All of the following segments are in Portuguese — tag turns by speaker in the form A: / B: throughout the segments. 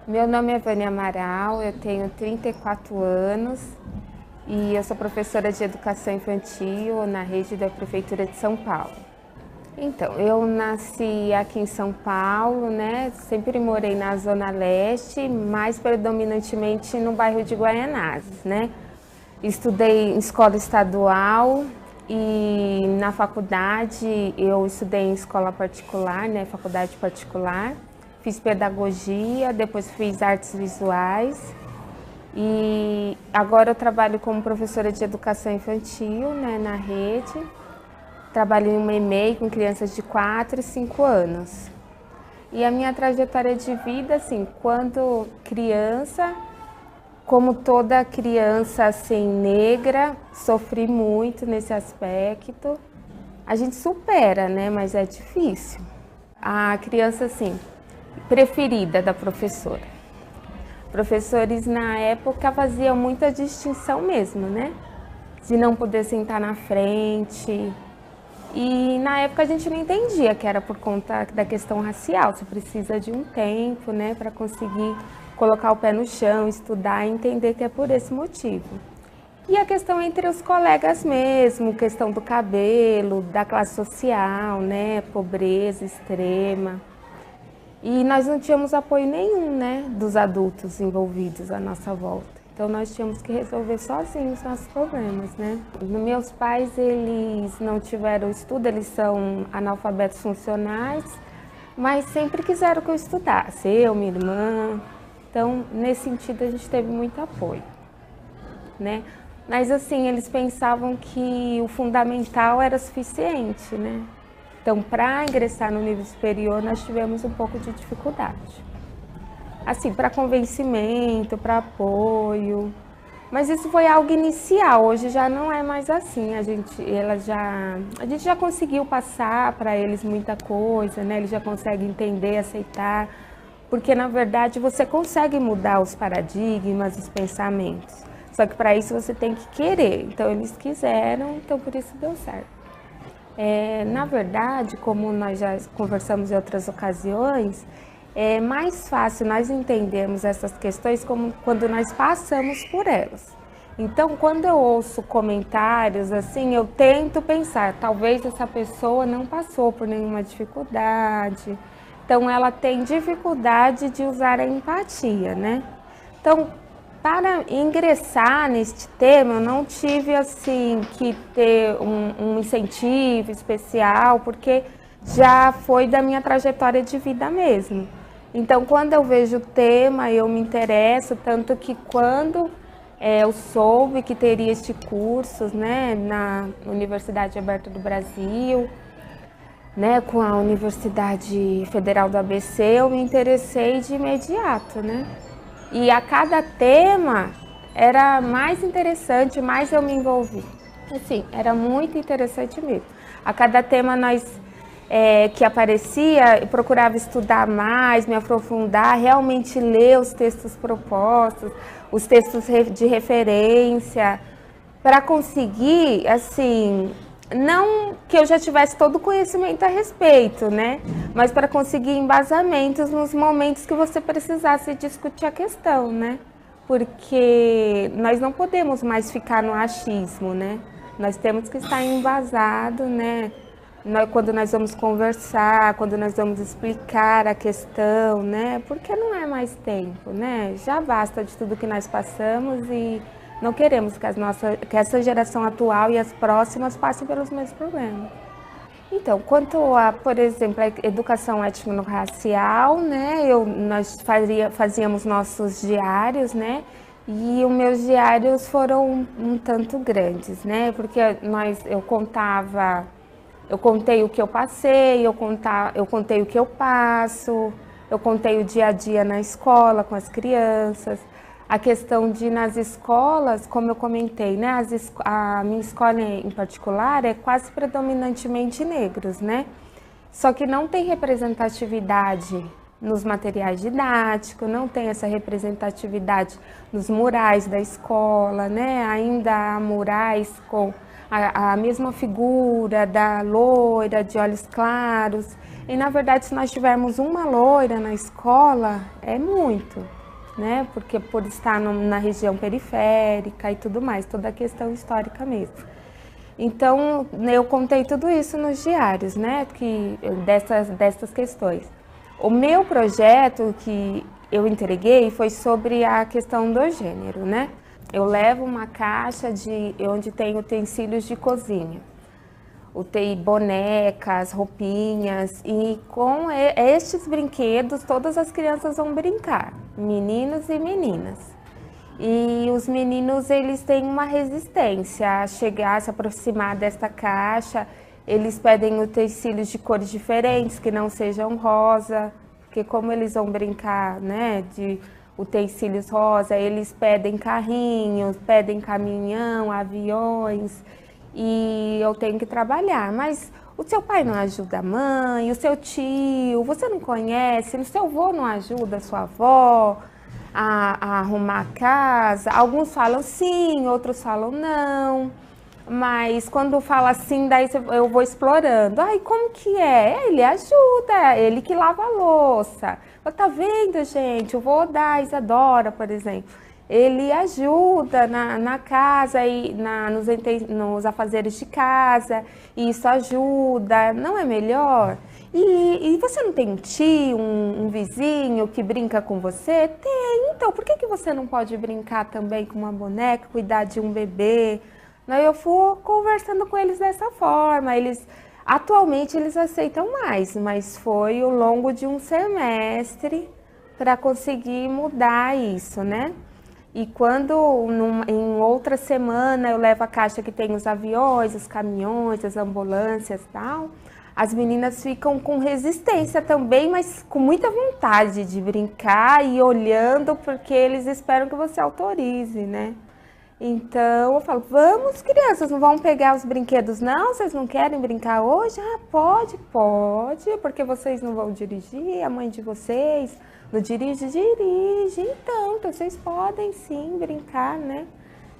A: Meu nome é Vânia Amaral, eu tenho 34 anos e eu sou professora de educação infantil na rede da Prefeitura de São Paulo. Então, eu nasci aqui em São Paulo, né? Sempre morei na Zona Leste, mais predominantemente no bairro de Guaianazes, né? Estudei em escola estadual e na faculdade eu estudei em escola particular, né? Faculdade particular. Fiz pedagogia, depois fiz artes visuais e agora eu trabalho como professora de educação infantil, né, na rede. Trabalho em uma EMEI com crianças de 4 e 5 anos. E a minha trajetória de vida, assim, quando criança, como toda criança assim, negra, sofri muito nesse aspecto. A gente supera, né, mas é difícil. A criança, assim, preferida da professora. Professores na época faziam muita distinção mesmo, né? De não poder sentar na frente. E na época a gente não entendia que era por conta da questão racial. Você precisa de um tempo, né, para conseguir colocar o pé no chão, estudar e entender que é por esse motivo. E a questão entre os colegas mesmo, questão do cabelo, da classe social, né, pobreza extrema. E nós não tínhamos apoio nenhum, né, dos adultos envolvidos à nossa volta. Então nós tínhamos que resolver sozinhos os nossos problemas, né. Meus pais, eles não tiveram estudo, eles são analfabetos funcionais, mas sempre quiseram que eu estudasse, eu, minha irmã. Então, nesse sentido, a gente teve muito apoio, né. Mas assim, eles pensavam que o fundamental era suficiente, né. Então, para ingressar no nível superior, nós tivemos um pouco de dificuldade. Assim, para convencimento, para apoio. Mas isso foi algo inicial, hoje já não é mais assim. A gente já conseguiu passar para eles muita coisa, né? Eles já conseguem entender, aceitar. Porque, na verdade, você consegue mudar os paradigmas, os pensamentos. Só que para isso você tem que querer. Então, eles quiseram, então por isso deu certo. Na verdade, como nós já conversamos em outras ocasiões, é mais fácil nós entendermos essas questões como quando nós passamos por elas. Então, quando eu ouço comentários assim, eu tento pensar, talvez essa pessoa não passou por nenhuma dificuldade, então ela tem dificuldade de usar a empatia, né? Então, para ingressar neste tema, eu não tive assim que ter um incentivo especial, porque já foi da minha trajetória de vida mesmo. Então, quando eu vejo o tema, eu me interesso, tanto que quando eu soube que teria este curso, né, na Universidade Aberta do Brasil, né, com a Universidade Federal do ABC, eu me interessei de imediato, né? E a cada tema era mais interessante, mais eu me envolvi. Assim, era muito interessante mesmo. A cada tema que aparecia, eu procurava estudar mais, me aprofundar, realmente ler os textos propostos, os textos de referência, para conseguir, assim, não que eu já tivesse todo o conhecimento a respeito, né? Mas para conseguir embasamentos nos momentos que você precisasse discutir a questão, né? Porque nós não podemos mais ficar no achismo, né? Nós temos que estar embasado, né? Quando nós vamos conversar, quando nós vamos explicar a questão, né? Porque não é mais tempo, né? Já basta de tudo que nós passamos e não queremos que essa geração atual e as próximas passem pelos mesmos problemas. Então, quanto a, por exemplo, a educação étnico-racial, né, nós fazíamos nossos diários, né, e os meus diários foram um tanto grandes, né, porque eu contei o que eu passei, eu contei o que eu passo, eu contei o dia a dia na escola com as crianças. A questão de nas escolas, como eu comentei, né, a minha escola em particular é quase predominantemente negros, né? Só que não tem representatividade nos materiais didáticos, não tem essa representatividade nos murais da escola, né? Ainda há murais com a mesma figura da loira de olhos claros. E, na verdade, se nós tivermos uma loira na escola, é muito. né? Porque por estar na região periférica e tudo mais, toda a questão histórica mesmo. Então, eu contei tudo isso nos diários, né? Dessas questões. O meu projeto que eu entreguei foi sobre a questão do gênero, né? Eu levo uma caixa onde tem utensílios de cozinha. Tem bonecas, roupinhas, e com estes brinquedos todas as crianças vão brincar, meninos e meninas. E os meninos, eles têm uma resistência a chegar, a se aproximar desta caixa. Eles pedem utensílios de cores diferentes, que não sejam rosa, porque como eles vão brincar, né, de utensílios rosa, eles pedem carrinhos, pedem caminhão, aviões, e eu tenho que trabalhar. Mas o seu pai não ajuda a mãe, o seu tio, você não conhece, o seu avô não ajuda a sua avó a arrumar a casa? Alguns falam sim, outros falam não. Mas quando fala assim, daí eu vou explorando. Ai, como que é? Ele ajuda, é ele que lava a louça. Tá vendo, gente? O vô da Isadora, por exemplo, ele ajuda na casa e nos afazeres de casa. E isso ajuda, não é melhor? E você não tem um tio, um vizinho que brinca com você? Tem, então por que você não pode brincar também com uma boneca, cuidar de um bebê? Eu fui conversando com eles dessa forma. Atualmente eles aceitam mais, mas foi ao longo de um semestre para conseguir mudar isso, né? E quando em outra semana eu levo a caixa que tem os aviões, os caminhões, as ambulâncias e tal, as meninas ficam com resistência também, mas com muita vontade de brincar e olhando, porque eles esperam que você autorize, né? Então eu falo, vamos crianças, não vão pegar os brinquedos não? Vocês não querem brincar hoje? Ah, pode, porque vocês não vão dirigir, a mãe de vocês não dirige? Dirige, então vocês podem sim brincar, né?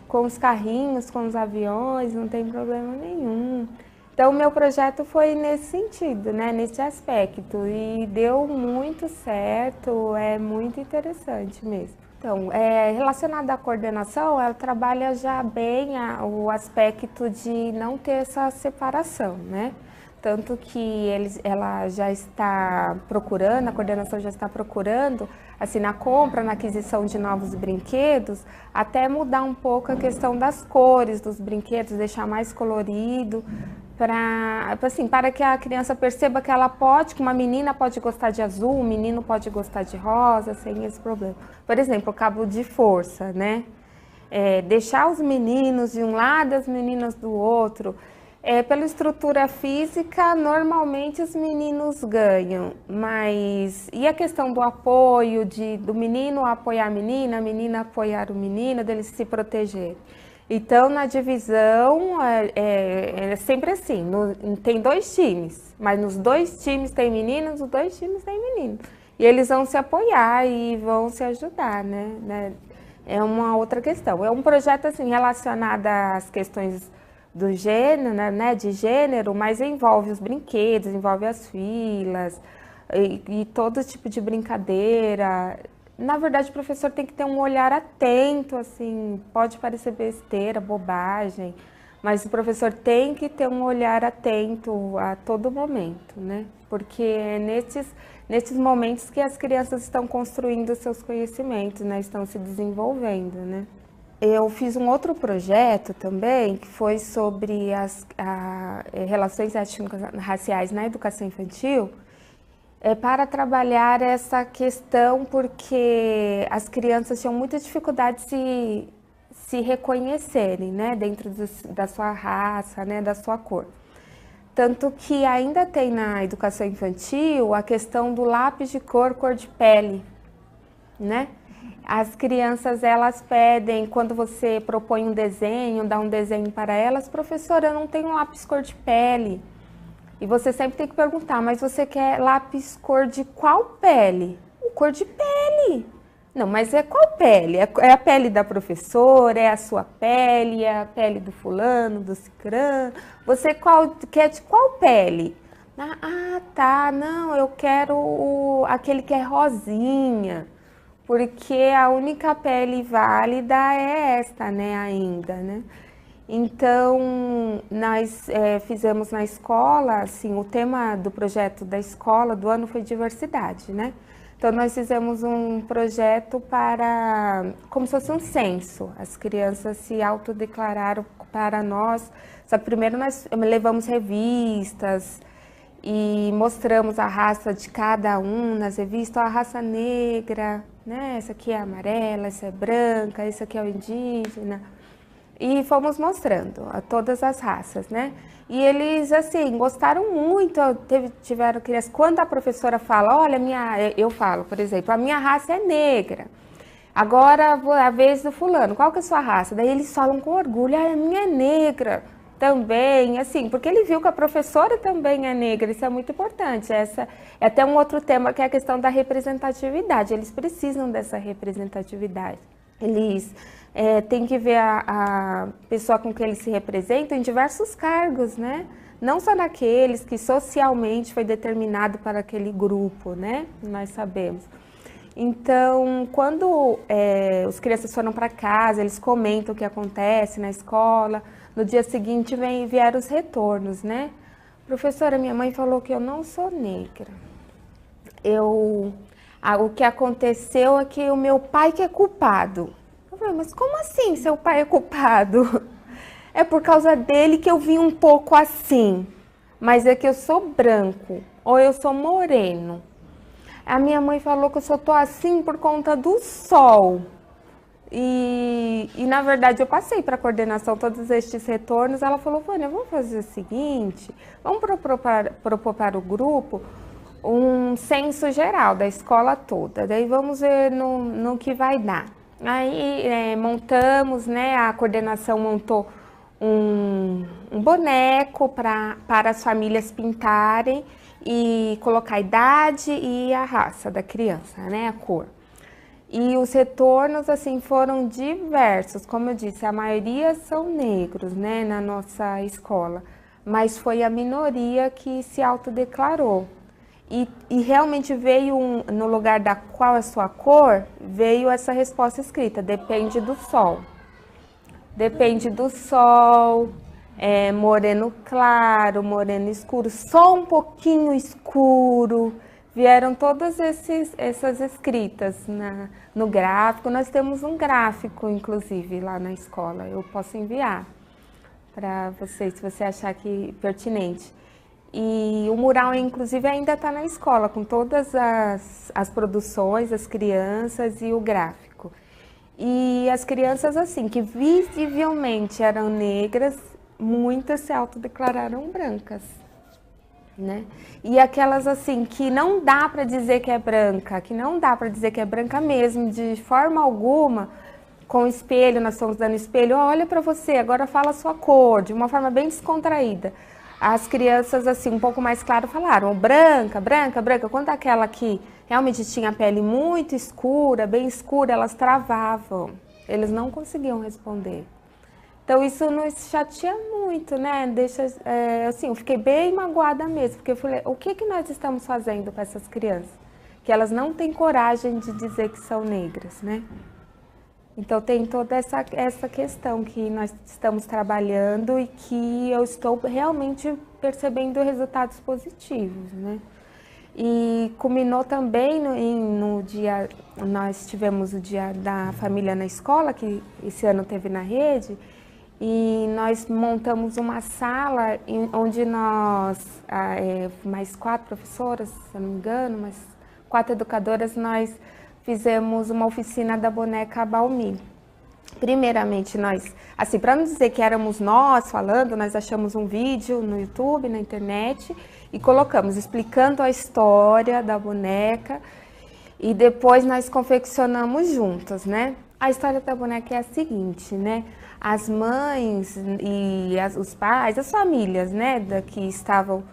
A: Com os carrinhos, com os aviões, não tem problema nenhum. Então o meu projeto foi nesse sentido, né? Nesse aspecto, e deu muito certo, é muito interessante mesmo. Então, relacionada à coordenação, ela trabalha já bem o aspecto de não ter essa separação, né? Tanto que ela já está procurando, a coordenação já está procurando, assim, na compra, na aquisição de novos brinquedos, até mudar um pouco a questão das cores dos brinquedos, deixar mais colorido, para que a criança perceba que que uma menina pode gostar de azul, um menino pode gostar de rosa, sem esse problema. Por exemplo, o cabo de força, né? Deixar os meninos de um lado e as meninas do outro. Pela estrutura física, normalmente os meninos ganham, mas e a questão do apoio, do menino apoiar a menina apoiar o menino, deles se protegerem? Então, na divisão, é sempre assim, tem 2 times, mas nos 2 times tem meninos, nos 2 times tem meninos. E eles vão se apoiar e vão se ajudar, né? É uma outra questão. É um projeto, assim, relacionado às questões do gênero, né, de gênero, mas envolve os brinquedos, envolve as filas e todo tipo de brincadeira. Na verdade, o professor tem que ter um olhar atento, assim, pode parecer besteira, bobagem, mas o professor tem que ter um olhar atento a todo momento, né? Porque é nesses momentos que as crianças estão construindo seus conhecimentos, né? Estão se desenvolvendo, né? Eu fiz um outro projeto também, que foi sobre as relações étnico-raciais na educação infantil, para trabalhar essa questão, porque as crianças tinham muita dificuldade de se reconhecerem, né, dentro da sua raça, né, da sua cor. Tanto que ainda tem na educação infantil a questão do lápis de cor de pele, né? As crianças, elas pedem, quando você propõe um desenho, dá um desenho para elas, professora, eu não tenho lápis cor de pele. E você sempre tem que perguntar, mas você quer lápis cor de qual pele? Cor de pele. Não, mas é qual pele? É a pele da professora, é a sua pele, é a pele do fulano, do cicrano? Você quer de qual pele? Ah, tá, não, eu quero aquele que é rosinha. porque a única pele válida é esta, né, ainda, né? Então, nós fizemos na escola, assim, o tema do projeto da escola do ano foi diversidade, né? Então, nós fizemos um projeto para, como se fosse um censo. As crianças se autodeclararam para nós, só que primeiro nós levamos revistas e mostramos a raça de cada um nas revistas, a raça negra, né? Essa aqui é amarela, essa é branca, esse aqui é o indígena. E fomos mostrando a todas as raças, né? E eles, assim, gostaram muito, tiveram crianças, quando a professora fala, olha, eu falo, por exemplo, a minha raça é negra, agora a vez do fulano, qual que é a sua raça? Daí eles falam com orgulho, a minha é negra também, assim, porque ele viu que a professora também é negra, isso é muito importante. Essa é até um outro tema, que é a questão da representatividade, eles precisam dessa representatividade. Eles têm que ver a pessoa com quem eles se representam em diversos cargos, né? Não só naqueles que socialmente foi determinado para aquele grupo, né? Nós sabemos. Então, quando os crianças foram para casa, eles comentam o que acontece na escola, no dia seguinte vieram os retornos, né? Professora, minha mãe falou que eu não sou negra. O que aconteceu é que o meu pai que é culpado. Eu falei, mas como assim seu pai é culpado? É por causa dele que eu vim um pouco assim, mas é que eu sou branco ou eu sou moreno. A minha mãe falou que eu só tô assim por conta do sol. E na verdade eu passei para a coordenação todos estes retornos. Ela falou, Vânia, vamos fazer o seguinte, vamos propor para o grupo um censo geral da escola toda, daí vamos ver no que vai dar. Aí montamos, né, a coordenação montou um boneco para as famílias pintarem e colocar a idade e a raça da criança, né, a cor. E os retornos, assim, foram diversos, como eu disse, a maioria são negros, né, na nossa escola, mas foi a minoria que se autodeclarou. E realmente veio, no lugar da qual é a sua cor, veio essa resposta escrita, depende do sol. Depende do sol, moreno claro, moreno escuro, só um pouquinho escuro. Vieram todas essas escritas no gráfico. Nós temos um gráfico, inclusive, lá na escola. Eu posso enviar para vocês, se você achar que pertinente. E o mural, inclusive, ainda está na escola, com todas as produções, as crianças e o gráfico. E as crianças, assim, que visivelmente eram negras, muitas se autodeclararam brancas, né? E aquelas, assim, que não dá para dizer que é branca, que não dá para dizer que é branca mesmo, de forma alguma, com o espelho, nós estamos dando espelho, olha para você, agora fala a sua cor, de uma forma bem descontraída. As crianças, assim, um pouco mais claro, falaram branca, branca, branca. Quando aquela que realmente tinha a pele muito escura, bem escura, elas travavam. Eles não conseguiam responder. Então, isso nos chateia muito, né? Assim, eu fiquei bem magoada mesmo, porque eu falei, o que nós estamos fazendo para essas crianças? Que elas não têm coragem de dizer que são negras, né? Então, tem toda essa questão que nós estamos trabalhando e que eu estou realmente percebendo resultados positivos, né? E culminou também no dia, nós tivemos o Dia da Família na escola, que esse ano teve na rede, e nós montamos uma sala onde nós, mais 4 professoras, se eu não me engano, mais 4 educadoras, nós fizemos uma oficina da boneca Balmi. Primeiramente, nós, assim, para não dizer que éramos nós falando, nós achamos um vídeo no YouTube, na internet, e colocamos, explicando a história da boneca, e depois nós confeccionamos juntos, né? A história da boneca é a seguinte, né? As mães e os pais, as famílias, né, que estavam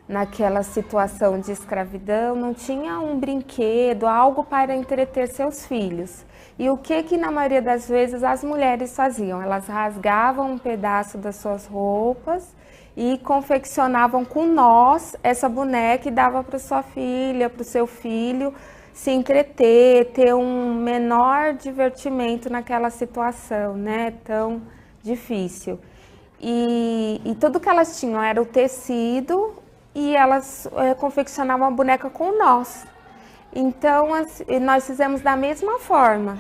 A: naquela situação de escravidão, não tinha um brinquedo, algo para entreter seus filhos. E o que na maioria das vezes as mulheres faziam? Elas rasgavam um pedaço das suas roupas e confeccionavam com nós essa boneca e dava para sua filha, para o seu filho, se entreter, ter um menor divertimento naquela situação, né, tão difícil. E tudo que elas tinham era o tecido e elas confeccionavam a boneca com nós. Então, nós fizemos da mesma forma,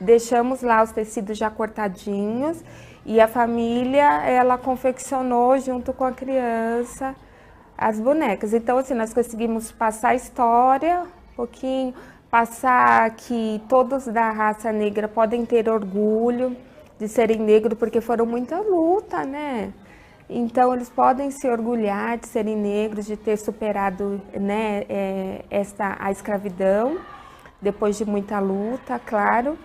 A: deixamos lá os tecidos já cortadinhos e a família, ela confeccionou junto com a criança as bonecas. Então, assim, nós conseguimos passar a história um pouquinho, passar que todos da raça negra podem ter orgulho de serem negros, porque foram muita luta, né? Então, eles podem se orgulhar de serem negros, de ter superado, né, a escravidão, depois de muita luta, claro.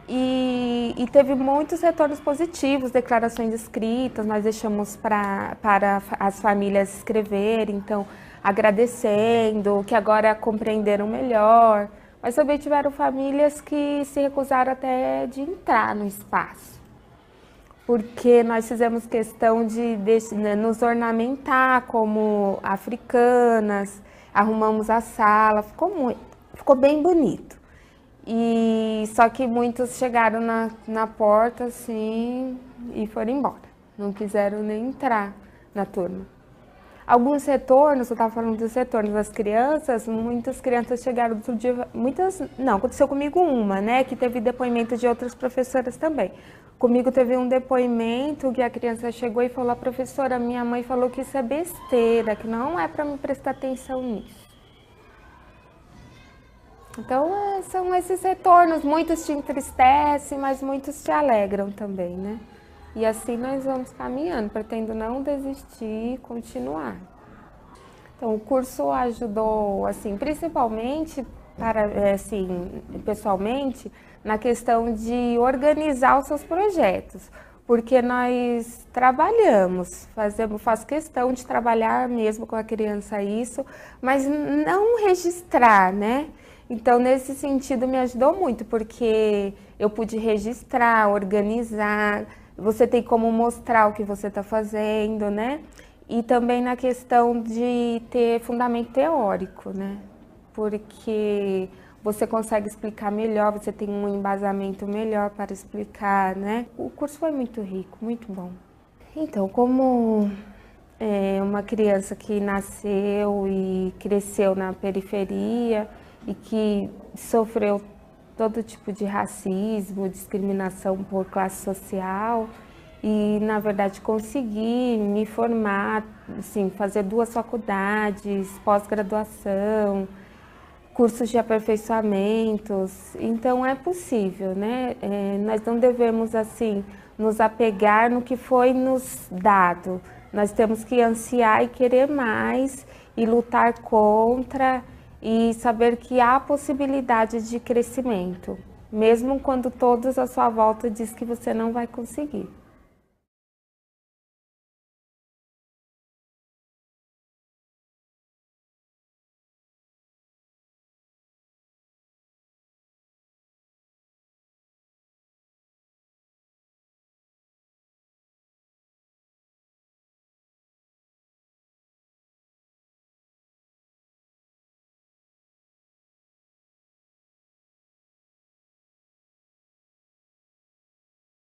A: E teve muitos retornos positivos, declarações escritas, nós deixamos para as famílias escreverem, então, agradecendo, que agora compreenderam melhor. Mas também tiveram famílias que se recusaram até de entrar no espaço, porque nós fizemos questão de nos ornamentar como africanas, arrumamos a sala, ficou bem bonito. E só que muitos chegaram na porta assim e foram embora, não quiseram nem entrar na turma. Alguns retornos, eu estava falando dos retornos das crianças, muitas crianças chegaram outro dia, muitas, não, aconteceu comigo uma, né, que teve depoimento de outras professoras também. Comigo teve um depoimento que a criança chegou e falou: professora, minha mãe falou que isso é besteira, que não é para me prestar atenção nisso. Então, são esses retornos, muitos te entristecem, mas muitos te alegram também, né? E assim nós vamos caminhando, pretendo não desistir e continuar. Então, o curso ajudou, assim, principalmente, pessoalmente, na questão de organizar os seus projetos, porque nós trabalhamos, faço questão de trabalhar mesmo com a criança isso, mas não registrar, né? Então, nesse sentido, me ajudou muito, porque eu pude registrar, organizar, você tem como mostrar o que você está fazendo, né? E também na questão de ter fundamento teórico, né? Porque você consegue explicar melhor, você tem um embasamento melhor para explicar, né? O curso foi muito rico, muito bom. Então, como uma criança que nasceu e cresceu na periferia e que sofreu todo tipo de racismo, discriminação por classe social, e na verdade consegui me formar, assim, fazer 2 faculdades, pós-graduação, cursos de aperfeiçoamentos, então é possível, né? Nós não devemos, assim, nos apegar no que foi nos dado, nós temos que ansiar e querer mais e lutar contra e saber que há possibilidade de crescimento, mesmo quando todos à sua volta dizem que você não vai conseguir.